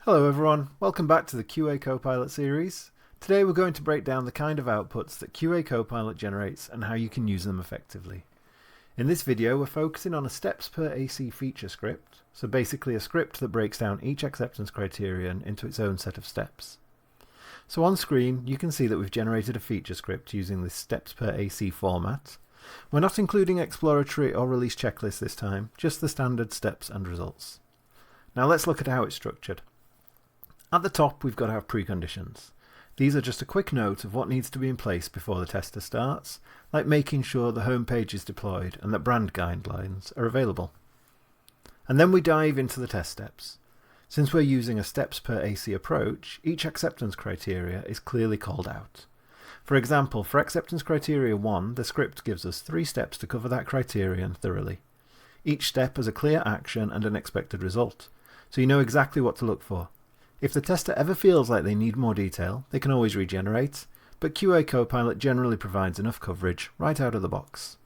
Hello everyone, welcome back to the QA Copilot series. Today we're going to break down the kind of outputs that QA Copilot generates and how you can use them effectively. In this video we're focusing on a steps per AC feature script, so basically a script that breaks down each acceptance criterion into its own set of steps. So on screen you can see that we've generated a feature script using this steps per AC format. We're not including exploratory or release checklists this time, just the standard steps and results. Now let's look at how it's structured. At the top we've got our preconditions. These are just a quick note of what needs to be in place before the tester starts, like making sure the home page is deployed and that brand guidelines are available. And then we dive into the test steps. Since we're using a steps per AC approach, each acceptance criteria is clearly called out. For example, for acceptance criteria 1, the script gives us 3 steps to cover that criterion thoroughly. Each step has a clear action and an expected result, so you know exactly what to look for. If the tester ever feels like they need more detail, they can always regenerate, but QA Copilot generally provides enough coverage right out of the box.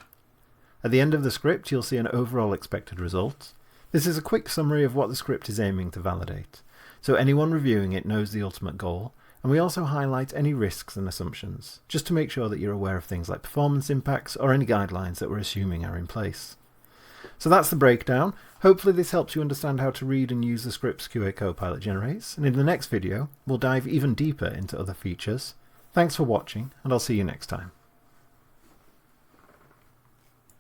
At the end of the script you'll see an overall expected result. This is a quick summary of what the script is aiming to validate, so anyone reviewing it knows the ultimate goal, and we also highlight any risks and assumptions, just to make sure that you're aware of things like performance impacts or any guidelines that we're assuming are in place. So that's the breakdown. Hopefully this helps you understand how to read and use the scripts QA Copilot generates, and in the next video we'll dive even deeper into other features. Thanks for watching, and I'll see you next time.